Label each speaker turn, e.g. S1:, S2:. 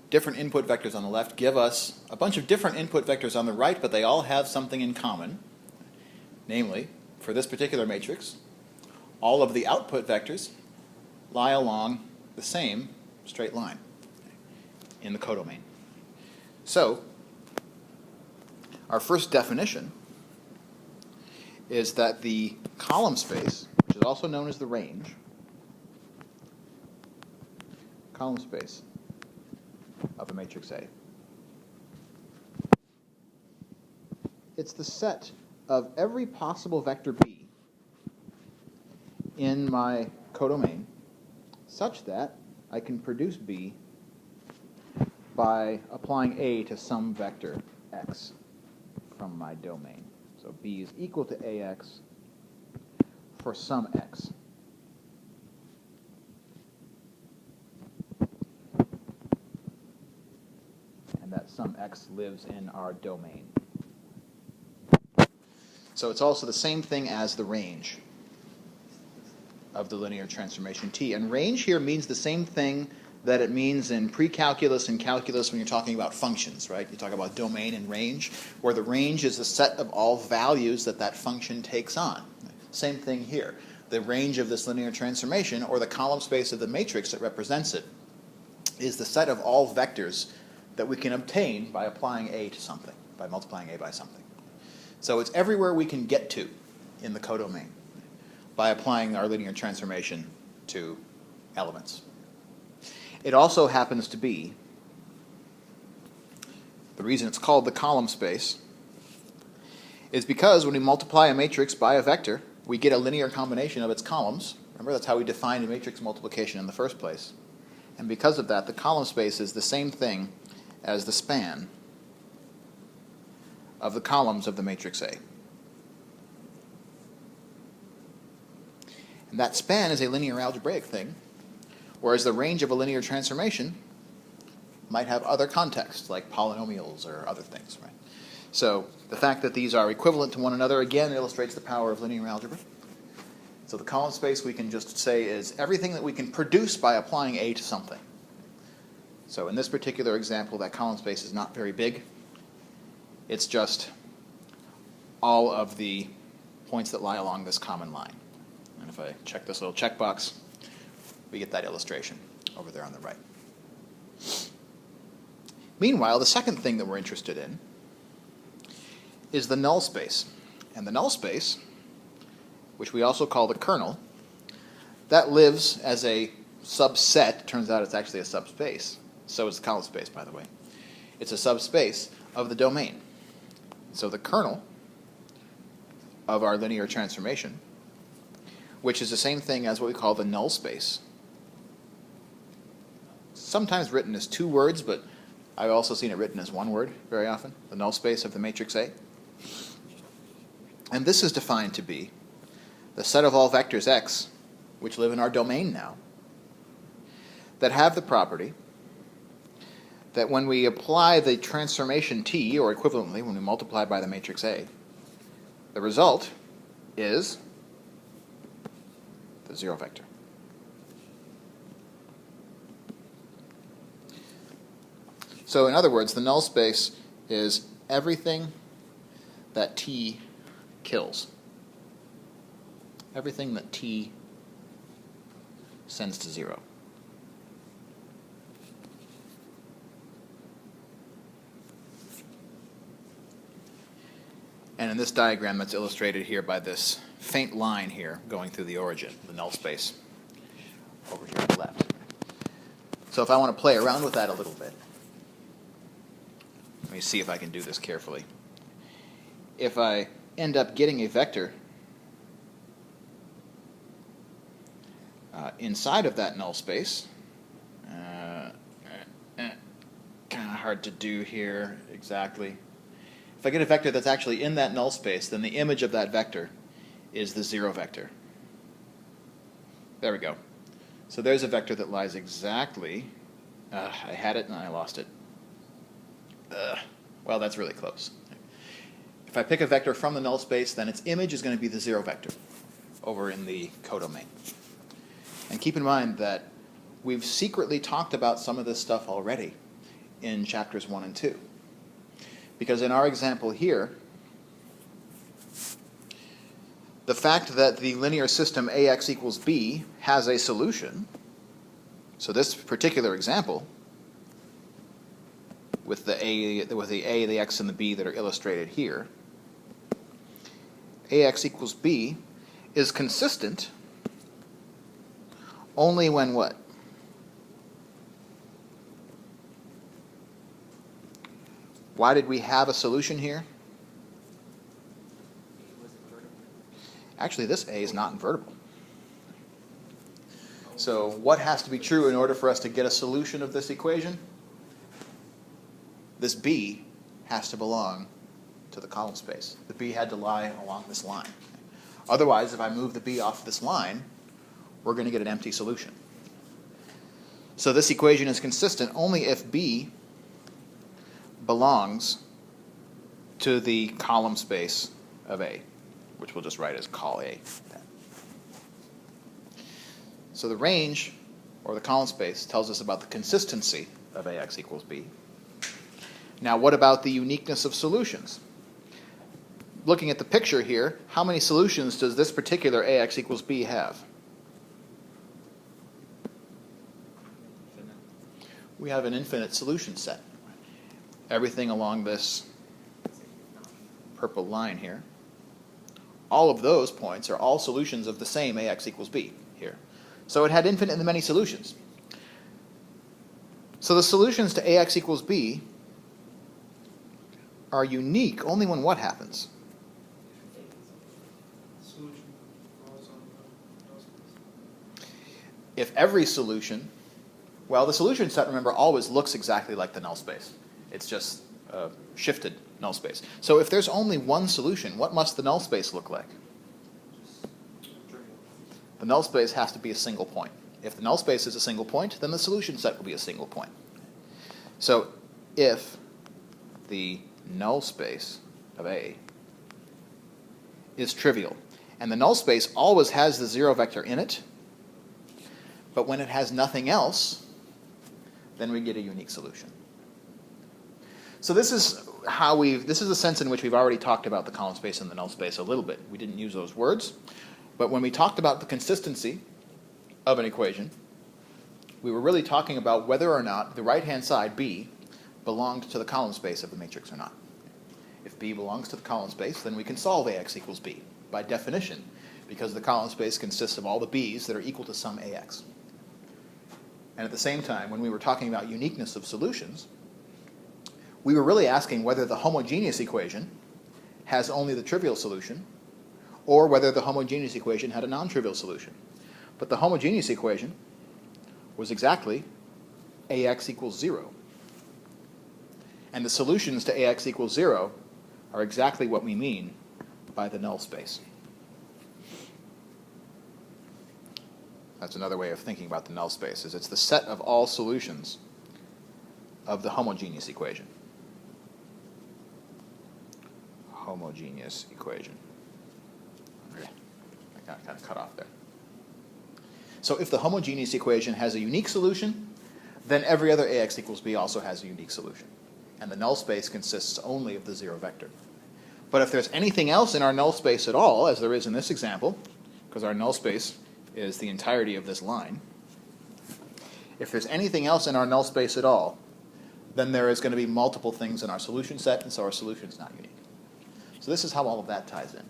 S1: different input vectors on the left give us a bunch of different input vectors on the right, but they all have something in common. Namely, for this particular matrix, all of the output vectors lie along the same straight line in the codomain. So, our first definition is that the column space, which is also known as the range, column space of a matrix A, it's the set of every possible vector B in my codomain such that I can produce B by applying A to some vector x from my domain. So B is equal to AX for some x. And that some x lives in our domain. So it's also the same thing as the range of the linear transformation T. And range here means the same thing that it means in pre-calculus and calculus when you're talking about functions, right? You talk about domain and range, where the range is the set of all values that that function takes on. Same thing here. The range of this linear transformation, or the column space of the matrix that represents it, is the set of all vectors that we can obtain by applying A to something, by multiplying A by something. So it's everywhere we can get to in the codomain by applying our linear transformation to elements. It also happens to be, the reason it's called the column space is because when we multiply a matrix by a vector, we get a linear combination of its columns. Remember, that's how we defined a matrix multiplication in the first place. And because of that, the column space is the same thing as the span of the columns of the matrix A. And that span is a linear algebraic thing, whereas the range of a linear transformation might have other contexts, like polynomials or other things, right? So the fact that these are equivalent to one another, again, illustrates the power of linear algebra. So the column space, we can just say, is everything that we can produce by applying A to something. So in this particular example, that column space is not very big. It's just all of the points that lie along this common line. And if I check this little checkbox, we get that illustration over there on the right. Meanwhile, the second thing that we're interested in is the null space. And the null space, which we also call the kernel, that lives as a subset. Turns out it's actually a subspace. So is the column space, by the way. It's a subspace of the domain. So the kernel of our linear transformation, which is the same thing as what we call the null space, sometimes written as two words, but I've also seen it written as one word very often, the null space of the matrix A. And this is defined to be the set of all vectors x, which live in our domain now, that have the property that when we apply the transformation T, or equivalently, when we multiply by the matrix A, the result is the zero vector. So in other words, the null space is everything that T kills. Everything that T sends to zero. And in this diagram, that's illustrated here by this faint line here going through the origin, the null space, over here on the left. So if I want to play around with that a little bit, let me see if I can do this carefully. If I end up getting a vector inside of that null space, kind of hard to do here exactly. If I get a vector that's actually in that null space, then the image of that vector is the zero vector. There we go. So there's a vector that lies exactly, I had it and I lost it. Well, that's really close. If I pick a vector from the null space, then its image is going to be the zero vector over in the codomain. And keep in mind that we've secretly talked about some of this stuff already in chapters 1 and 2. Because in our example here, the fact that the linear system AX equals B has a solution, so this particular example, with the A, the X, and the B that are illustrated here, AX equals B is consistent only when what? Why did we have a solution here? Actually, this A is not invertible. So what has to be true in order for us to get a solution of this equation? This B has to belong to the column space. The B had to lie along this line. Otherwise, if I move the B off this line, we're going to get an empty solution. So this equation is consistent only if B belongs to the column space of A, which we'll just write as col A. So the range, or the column space, tells us about the consistency of AX equals B. Now, what about the uniqueness of solutions? Looking at the picture here, how many solutions does this particular AX equals B have? We have an infinite solution set. Everything along this purple line here, all of those points are all solutions of the same AX equals B here. So it had infinitely many solutions. So the solutions to AX equals B are unique only when what happens? If every solution, well, the solution set, remember, always looks exactly like the null space. It's just a shifted null space. So if there's only one solution, what must the null space look like? The null space has to be a single point. If the null space is a single point, then the solution set will be a single point. So if the null space of A is trivial, and the null space always has the zero vector in it, but when it has nothing else, then we get a unique solution. So this is the sense in which we've already talked about the column space and the null space a little bit. We didn't use those words, but when we talked about the consistency of an equation, we were really talking about whether or not the right-hand side, B, belonged to the column space of the matrix or not. If B belongs to the column space, then we can solve AX equals B by definition, because the column space consists of all the B's that are equal to some AX. And at the same time, when we were talking about uniqueness of solutions, we were really asking whether the homogeneous equation has only the trivial solution, or whether the homogeneous equation had a non-trivial solution. But the homogeneous equation was exactly AX equals 0. And the solutions to AX equals 0 are exactly what we mean by the null space. That's another way of thinking about the null space, is it's the set of all solutions of the homogeneous equation. Homogeneous equation. Okay. I got kind of cut off there. So if the homogeneous equation has a unique solution, then every other AX equals B also has a unique solution. And the null space consists only of the zero vector. But if there's anything else in our null space at all, as there is in this example, because our null space is the entirety of this line, if there's anything else in our null space at all, then there is going to be multiple things in our solution set, and so our solution is not unique. So this is how all of that ties in.